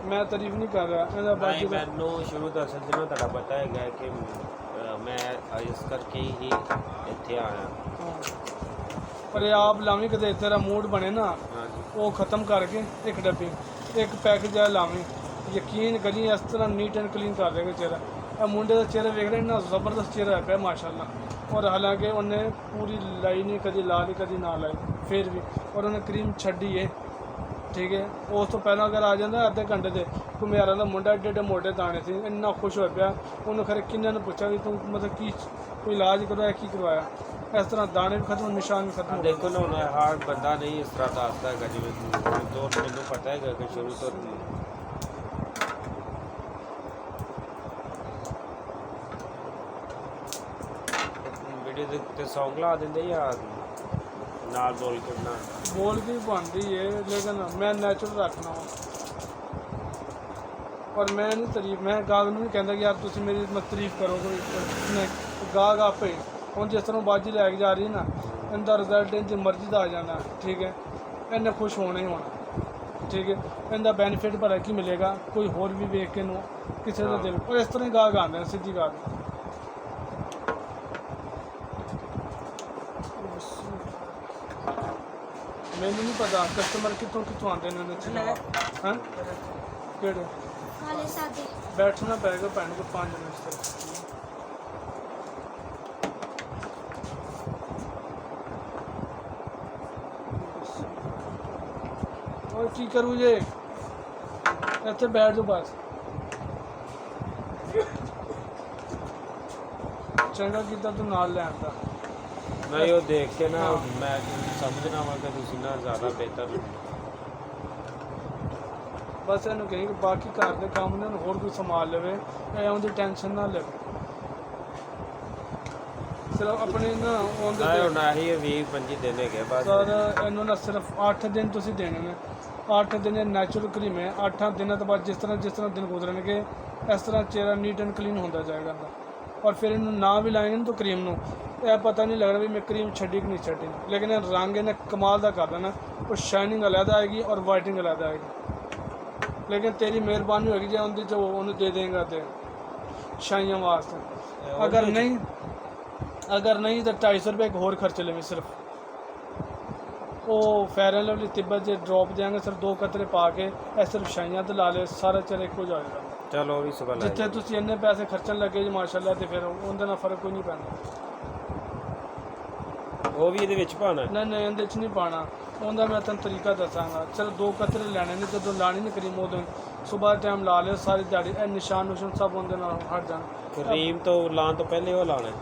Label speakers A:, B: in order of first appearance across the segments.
A: ਮੈਂ ਤਾਰੀਫ ਨਹੀਂ ਕਰ ਰਿਹਾ ਇਹਦਾ
B: ਨਹੀਂ
A: ਬਾਕੀ
B: ਮੈਨੂੰ ਸ਼ੁਰੂ ਤੋਂ ਅਸਲ 'ਚ ਨਾ ਤੁਹਾਡਾ ਪਤਾ ਹੈਗਾ ਕਿ ਮੈਂ ਇਸ ਕਰਕੇ ਹੀ ਇੱਥੇ ਆਇਆ।
A: ਪਰ ਇਹ ਆਪ ਲਾਵੀਂ ਕਿਤੇ ਤੇਰਾ ਮੂਡ ਬਣੇ ਨਾ
B: ਹਾਂਜੀ
A: ਉਹ ਖ਼ਤਮ ਕਰਕੇ ਇੱਕ ਡੱਬੀ ਇੱਕ ਪੈਕੇਜ ਆ ਲਾਵੀਂ, ਯਕੀਨ ਕਰੀ ਇਸ ਤਰ੍ਹਾਂ ਨੀਟ ਐਂਡ ਕਲੀਨ ਕਰ ਦੇਗਾ ਚਿਹਰਾ। ਇਹ ਮੁੰਡੇ ਦਾ ਚਿਹਰਾ ਵੇਖ ਰਹੇ ਨਾ ਜ਼ਬਰਦਸਤ ਚਿਹਰਾ ਹੈ ਪਿਆ ਮਾਸ਼ਾਅੱਲਾ। ਔਰ ਹਾਲਾਂਕਿ ਉਹਨੇ ਪੂਰੀ ਲਾਈ ਨਹੀਂ, ਕਦੀ ਲਾ ਲਈ ਕਦੀ ਨਾ ਲਾਈ, ਫਿਰ ਵੀ ਔਰ ਉਹਨੇ ਕਰੀਮ ਛੱਡੀ ਹੈ ਠੀਕ ਹੈ। ਉਸ ਤੋਂ ਪਹਿਲਾਂ ਅਗਰ ਆ ਜਾਂਦਾ ਅੱਧੇ ਘੰਟੇ ਦੇ ਘੁਮਿਆਰਾਂ ਦਾ ਮੁੰਡਾ ਏਡੇ ਏਡੇ ਮੋਟੇ ਦਾਣੇ ਸੀ, ਇੰਨਾ ਖੁਸ਼ ਹੋਇਆ ਪਿਆ। ਉਹਨੂੰ ਖਰੇ ਕਿੰਨਾਂ ਨੇ ਪੁੱਛਿਆ ਵੀ ਤੂੰ ਮਤਲਬ ਕੀ ਕੋਈ ਇਲਾਜ ਕਰਵਾਇਆ ਕੀ ਕਰਵਾਇਆ। ਇਸ ਤਰ੍ਹਾਂ ਦਾਣੇ ਵੀ ਖਤਮ, ਨਿਸ਼ਾਨ ਵੀ ਖਤਮ।
B: ਦੇਖੋ ਨਾ ਹੁਣ ਹਰ ਬੰਦਾ ਨਹੀਂ ਇਸ ਤਰ੍ਹਾਂ ਦੱਸਦਾ ਹੈਗਾ, ਜਿਵੇਂ ਜੋ ਮੈਨੂੰ ਪਤਾ ਹੈਗਾ ਕਿ ਸ਼ੁਰੂ ਤੋਂ ਵੀਡੀਓ ਦੇ ਉੱਤੇ ਸੌਂਗ ਲਾ ਦਿੰਦੇ ਜਾਂ ਨਾਲ ਬੋਲ ਕੇ ਬਣਾ
A: ਬੋਲ ਕੇ ਬਣਦੀ ਹੈ ਲੇਕਿਨ ਮੈਂ ਨੈਚੁਰਲ ਰੱਖਣਾ ਵਾ। ਔਰ ਮੈਂ ਨਹੀਂ ਤਾਰੀਫ, ਮੈਂ ਗਾਹਕ ਨੂੰ ਨਹੀਂ ਕਹਿੰਦਾ ਕਿ ਯਾਰ ਤੁਸੀਂ ਮੇਰੀ ਤਾਰੀਫ ਕਰੋ, ਕੋਈ ਨਹੀਂ। ਗਾਹਕ ਆਪੇ ਹੁਣ ਜਿਸ ਤਰ੍ਹਾਂ ਬਾਜੀ ਲੈ ਕੇ ਜਾ ਰਹੀ ਨਾ, ਇਹਦਾ ਰਿਜ਼ਲਟ ਇੰਜ ਮਰਜ਼ੀ ਦਾ ਆ ਜਾਣਾ ਠੀਕ ਹੈ। ਇਹਨੇ ਖੁਸ਼ ਹੋਣਾ ਹੀ ਹੋਣਾ ਠੀਕ ਹੈ। ਇਹਦਾ ਬੈਨੀਫਿਟ ਭਲਾ ਕੀ ਮਿਲੇਗਾ, ਕੋਈ ਹੋਰ ਵੀ ਵੇਖ ਕੇ ਨੂੰ ਕਿਸੇ ਦਾ ਦਿਲ। ਔਰ ਇਸ ਤਰ੍ਹਾਂ ਹੀ ਗਾਹਕ ਆਉਂਦੇ ਨੇ, ਸਿੱਧੀ ਗੱਲ। ਮੈਨੂੰ ਨਹੀਂ ਪਤਾ ਕਸਟਮਰ ਕਿੱਥੋਂ ਕਿੱਥੋਂ ਆਉਂਦੇ ਨੇ ਇਹਨਾਂ ਹਾਂ ਕਿਹੜੇ
C: वाले सादे
A: बैठना पड़ेगा पैन को 5 मिनट तक। और की करूँ जे इतने बैठ दो बस चंगा किता तू नाल ले आंदा
B: नहीं वो देख के ना मैं समझना वा कि तुसी ना ज़्यादा बेहतर
A: बस ਇਹਨੂੰ ਕਹੀ ਕਿ ਬਾਕੀ ਘਰ ਦੇ ਕੰਮ ਨੇ ਹੋਰ ਕੋਈ ਸੰਭਾਲ ਲਵੇ, ਇਹ ਉਹਦੀ ਟੈਨਸ਼ਨ ਨਾ ਲਵੇ। ਸਿਰਫ ਆਪਣੇ ਨਾ ਉਹਦੇ
B: नहीं होना ही 20-25 दिन है बस।
A: ਸਰ ਇਹਨੂੰ ਨਾ ਸਿਰਫ 8 ਦਿਨ ਤੁਸੀਂ ਦੇਣੇ ਨੇ। 8 ਦਿਨ ਇਹ ਨੈਚੁਰਲ ਕਰੀਮ ਹੈ। 8 ਦਿਨਾਂ ਤੋਂ ਬਾਅਦ ਜਿਸ ਤਰ੍ਹਾਂ ਦਿਨ ਗੁਜ਼ਰਨਗੇ ਇਸ ਤਰ੍ਹਾਂ ਚਿਹਰਾ ਨੀਟ ਐਂਡ ਕਲੀਨ ਹੁੰਦਾ ਜਾਏਗਾ ਇਹਦਾ। ਔਰ ਫਿਰ ਇਹਨੂੰ ਨਾ ਵੀ ਲਾਏंगे ਨਾ ਤਾਂ ਕਰੀਮ ਨੂੰ ਇਹ ਪਤਾ ਨਹੀਂ ਲੱਗਣਾ ਵੀ ਮੈਂ ਕਰੀਮ ਛੱਡੀ ਕਿ ਨਹੀਂ ਛੱਡੀ, ਲੇਕਿਨ ਇਹ ਰੰਗ ਇਹਨੇ ਕਮਾਲ ਦਾ ਕਰ ਦੇਣਾ। ਉਹ ਸ਼ਾਈਨਿੰਗ ਅਲੱਗ ਆਏਗੀ ਔਰ ਵਾਈਟਿੰਗ ਅਲੱਗ ਆਏਗੀ। लेकिन तेरी मेहरबानी होगी जो उनकी जो उन्हें दे देंगे तो शाइयाँ वास्ते। अगर नहीं तो 250 रुपये एक होर खर्च लेंगे सिर्फ। वो फेयर एंड लवली तिब्बत जो ड्रॉप देंगे सिर्फ 2 कतरे पा के सिर्फ शाइयाँ तो ला ले, सारा चेहरा एक हो जाएगा।
B: चलो भी सुबह
A: जितने तुम इन्ने पैसे खर्चन लगे जी माशाल्लाह तो फिर उनके नाल फर्क कोई नहीं पैंदा।
B: वो भी ये पाना
A: नहीं ਇਹਦੇ 'ਚ नहीं पाना। ਉਹਦਾ ਮੈਂ ਤੁਹਾਨੂੰ ਤਰੀਕਾ ਦੱਸਾਂਗਾ। ਚਲੋ 2 ਕਤਰੇ ਲੈਣੇ ਨੇ, ਜਦੋਂ ਲਾਣੀ ਨਹੀਂ ਕਰੀਮ ਉਦੋਂ ਸੁਬਾਹ ਟਾਈਮ ਲਾ ਲਿਓ, ਸਾਰੀ ਦਿਹਾੜੀ ਇਹ ਨਿਸ਼ਾਨ ਨੁਸ਼ਾਨ ਸਭ ਉਹਦੇ ਨਾਲ ਹਟ ਜਾਣ।
B: क्रीम तो लाने तो पहले वो लाना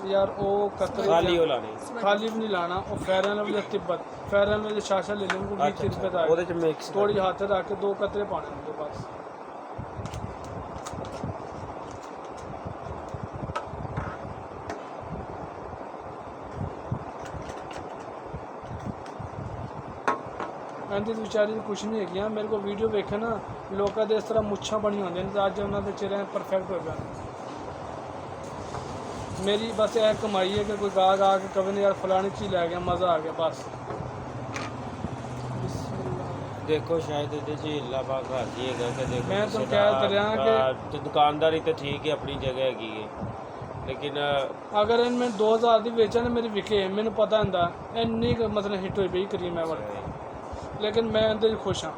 A: ਯਾਰ ਉਹ ਕਤਰੇ
B: खाली वो लाने
A: ਖਾਲੀ ਵੀ ਨਹੀਂ ਲਾਣਾ। ਉਹ ਫੈਰਨ ਵਾਲੀ ਤਿੱਬਤ ਫੈਰਨ ਵਾਲੀ ਸ਼ਾਸ਼ਾ ਲੈ ਲੈਣ ਕੋ 20 ਰੁਪਏ ਦਾ
B: ਉਹਦੇ ਚ ਮਿਕਸ
A: ਥੋੜੀ ਹੱਥ ਰੱਖ ਕੇ 2 ਕਤਰੇ ਪਾਣੇ ਨੇ ਬਸ। ਇਹਦੀ ਵਿਚਾਰੀ ਦੀ ਕੁਛ ਨਹੀਂ ਹੈਗੀਆਂ। ਮੇਰੇ ਕੋਲ ਵੀਡੀਓ ਵੇਖੇ ਨਾ ਲੋਕਾਂ ਦੇ ਇਸ ਤਰ੍ਹਾਂ ਮੁੱਛਾਂ ਬਣੀਆਂ ਹੁੰਦੀਆਂ ਨੇ, ਅੱਜ ਉਹਨਾਂ ਦੇ ਚਿਹਰੇ ਪਰਫੈਕਟ ਹੋ ਜਾਣ। ਮੇਰੀ ਬਸ ਇਹ ਕਮਾਈ ਹੈ ਕਿ ਕੋਈ ਗਾਹਕ ਆ ਕੇ ਕਵੇ ਨੇ ਯਾਰ ਫਲਾਣੀ ਚੀਜ਼ ਲੈ ਗਿਆ, ਮਜ਼ਾ ਆ ਗਿਆ ਬਸ।
B: देखो शायद ਇਹਦੇ ਚ ਇਲਾਵਾ ਘਾਟੀ ਹੈਗਾ ਕਿ ਦੇਖੋ
A: ਮੈਂ ਤਾਂ ਕਹਿ ਰਿਹਾ ਕਿ
B: ਦੁਕਾਨਦਾਰੀ ਤਾਂ ਠੀਕ ਹੈ ਆਪਣੀ ਜਗ੍ਹਾ ਹੈਗੀ ਹੈ, ਲੇਕਿਨ
A: ਅਗਰ ਇਹ ਮੈਂ 2000 ਦੀ ਵੇਚਾਂ ਨਾ ਮੇਰੀ ਵਿਕੇ, ਮੈਨੂੰ ਪਤਾ ਹੁੰਦਾ ਇੰਨੀ ਮਤਲਬ ਹਿੱਟ ਹੋਈ ਪਈ ਕਰੀਮ ਹੈ ਵਾਲੀ, ਲੇਕਿਨ ਮੈਂ ਇਹਦੇ 'ਚ ਖੁਸ਼ ਹਾਂ।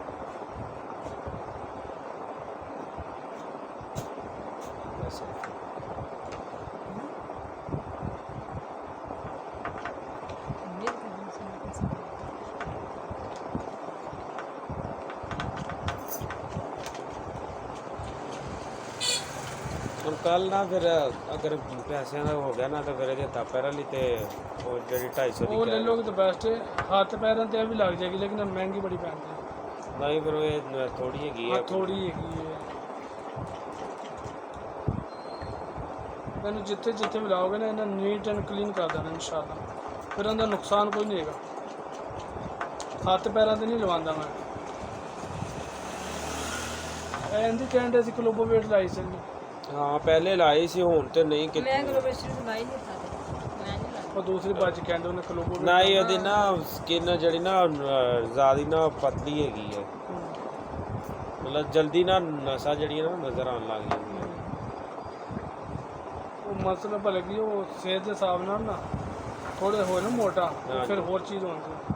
B: ਹੁਣ ਕੱਲ ਨਾ ਫਿਰ ਅਗਰ ਪੈਸਿਆਂ ਦਾ ਹੋ ਗਿਆ ਨਾ ਤਾਂ ਫਿਰ ਇਹਦੇ ਹੱਥਾਂ ਪੈਰਾਂ ਲਈ ਤੇ ਉਹ ਜਿਹੜੀ 250 ਦੀ
A: ਉਹ ਲੈ ਲੋਗੇ ਤਾਂ ਬੈਸਟ ਹੈ। ਹੱਥ ਪੈਰਾਂ ਤੇ ਵੀ ਲੱਗ ਜਾਏਗੀ, ਲੇਕਿਨ ਮਹਿੰਗੀ ਬੜੀ ਪੈਂਦੀ ਹੈ।
B: ਨਹੀਂ ਫਿਰ ਇਹ ਥੋੜੀ ਹੈਗੀ ਹੈ,
A: ਥੋੜੀ ਹੈਗੀ ਹੈ। ਮੈਨੂੰ ਜਿੱਥੇ ਜਿੱਥੇ ਵੀ ਲਾਓਗੇ ਨਾ ਇਹਨਾਂ ਨੀਟ ਐਂਡ ਕਲੀਨ ਕਰ ਦੇਣਾ ਇਨਸ਼ਾਅੱਲਾ। ਫਿਰ ਉਹਦਾ ਨੁਕਸਾਨ ਕੋਈ ਨਹੀਂ ਹੈਗਾ। ਹੱਥ ਪੈਰਾਂ ਤੇ ਨਹੀਂ ਲਵਾਉਂਦਾ ਮੈਂ। ਇਹਦੀ ਕਹਿੰਦੇ ਸੀ ਕਲੋਬੋਵੇਟ ਲਾਈ ਸੀ।
B: ਹਾਂ ਪਹਿਲੇ ਲਾਈ ਸੀ, ਹੁਣ ਤੇ ਨਹੀਂ ਕੀਤੀ।
C: मैं ग्लोबेशन से भाई नहीं था मैं नहीं लगा
A: ਉਹ ਦੂਸਰੀ ਬਾਜੀ ਕਹਿੰਦੇ ਉਹਨੇ ਕਲੋਬੋਵੇਟ
B: ਨਹੀਂ ਉਹਦੀ ਨਾ ਸਕਿਨ ਜਿਹੜੀ ਨਾ ਜ਼ਿਆਦਾ ਨਾ ਪਤਲੀ ਹੈਗੀ ਹੈ, ਮਤਲਬ ਜਲਦੀ ਨਾ ਨਸਾਂ ਜਿਹੜੀਆਂ ਨਾ ਨਜ਼ਰ ਆਉਣ ਲੱਗ ਜਾਂਦੀਆਂ।
A: ਉਹ ਮਸਲਾ ਭਲੇ ਕੀ ਉਹ ਸਿਹਤ ਦੇ ਹਿਸਾਬ ਨਾਲ ਨਾ ਥੋੜੇ ਹੋਏ ਨਾ ਮੋਟਾ
B: ਹਾਂਜੀ।
A: ਫਿਰ ਹੋਰ ਚੀਜ਼ ਹੁੰਦੀ ਹੈ।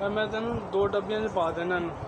A: ਮੈਂ ਤੈਨੂੰ 2 ਡੱਬਿਆਂ 'ਚ ਪਾ ਦੇਣਾ ਇਹਨੂੰ।